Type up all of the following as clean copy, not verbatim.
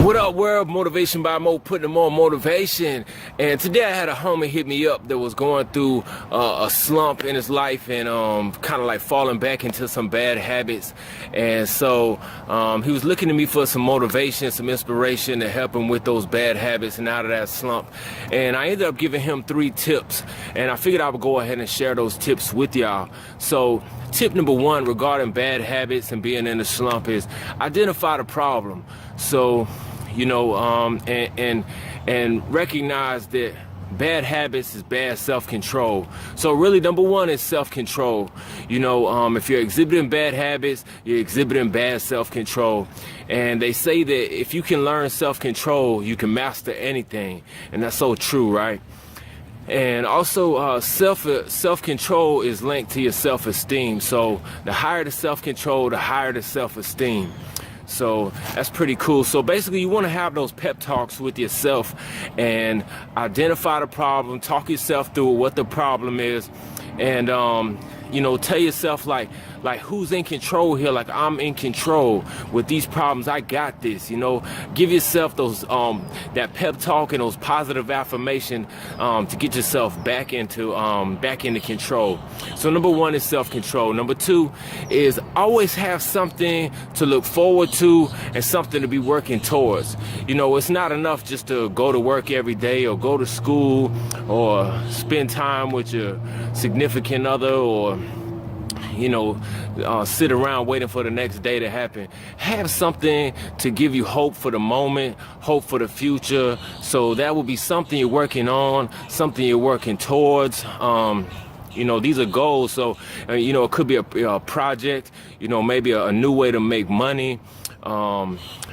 What up, world? Motivation by Mo, putting them on motivation. And today I had a homie hit me up that was going through a slump in his life and kind of like falling back into some bad habits. And so he was looking to me for some motivation, some inspiration to help him with those bad habits and out of that slump. And I ended up giving him 3 tips, and I figured I would go ahead and share those tips with y'all. So tip number 1 regarding bad habits and being in a slump is identify the problem. So, you know, and recognize that bad habits is bad self-control. So really, number 1 is self-control. You know, if you're exhibiting bad habits, you're exhibiting bad self-control. And they say that if you can learn self-control, you can master anything. And that's so true, right? And also, self-control is linked to your self-esteem. So the higher the self-control, the higher the self-esteem. So that's pretty cool. So basically, you want to have those pep talks with yourself and identify the problem, talk yourself through what the problem is, and you know, tell yourself like who's in control here? Like, I'm in control with these problems. I got this. You know, give yourself those that pep talk and those positive affirmation to get yourself back into control. So number 1 is self-control. Number 2 is always have something to look forward to and something to be working towards. You know, it's not enough just to go to work every day or go to school or spend time with your significant other or, you know, sit around waiting for the next day to happen. Have something to give you hope for the moment, hope for the future. So that will be something you're working on, something you're working towards. You know, these are goals. So, you know, it could be a project, you know, maybe a new way to make money.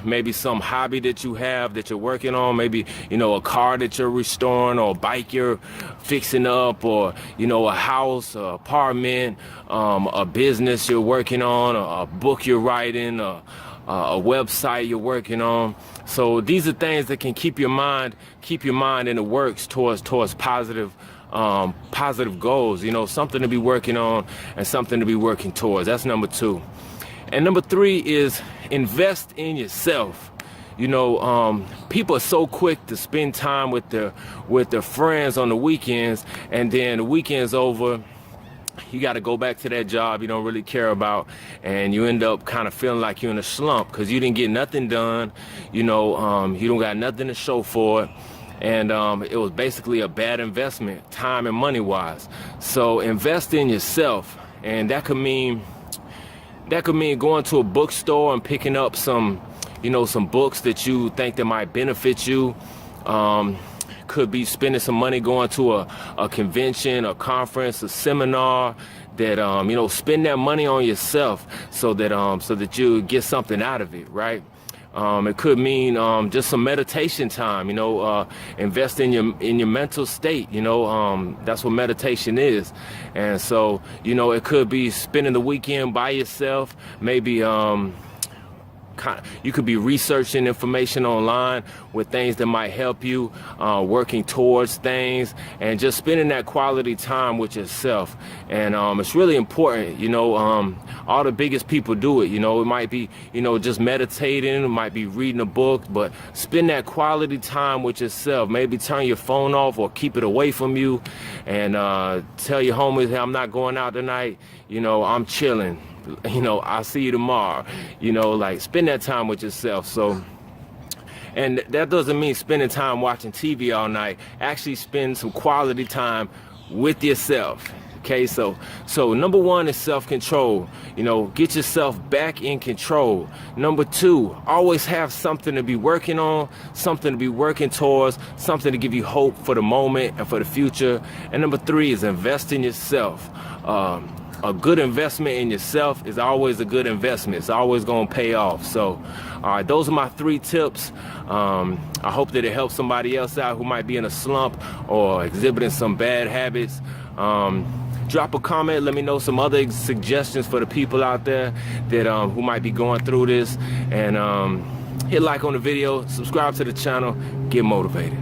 Maybe some hobby that you have that you're working on, maybe, you know, a car that you're restoring or a bike you're fixing up, or, you know, a house, an apartment, a business you're working on, a book you're writing, a website you're working on. So these are things that can keep your mind in the works towards positive goals, you know, something to be working on and something to be working towards. That's number 2. And number 3 is invest in yourself. You know, people are so quick to spend time with their friends on the weekends, and then the weekend's over, you got to go back to that job you don't really care about, and you end up kind of feeling like you're in a slump because you didn't get nothing done. You know, you don't got nothing to show for it. And it was basically a bad investment, time and money wise. So invest in yourself, and that could mean going to a bookstore and picking up some books that you think that might benefit you. Could be spending some money going to a convention, a conference, a seminar. That you know, spend that money on yourself so that you get something out of it, right? It could mean just some meditation time, you know, invest in your mental state, you know, that's what meditation is. And so, you know, it could be spending the weekend by yourself, maybe you could be researching information online with things that might help you, working towards things, and just spending that quality time with yourself. And it's really important, you know, all the biggest people do it. You know, it might be, you know, just meditating, it might be reading a book, but spend that quality time with yourself. Maybe turn your phone off or keep it away from you, and tell your homies, hey, I'm not going out tonight, you know, I'm chilling. You know, I'll see you tomorrow. You know, like, spend that time with yourself. So, and that doesn't mean spending time watching TV all night. Actually spend some quality time with yourself. Okay, so number 1 is self-control. You know, get yourself back in control. Number 2, always have something to be working on, something to be working towards, something to give you hope for the moment and for the future. And number 3 is invest in yourself. A good investment in yourself is always a good investment. It's always going to pay off. So, all right, those are my 3 tips. I hope that it helps somebody else out who might be in a slump or exhibiting some bad habits. Drop a comment. Let me know some other suggestions for the people out there that who might be going through this. And hit like on the video, subscribe to the channel, get motivated.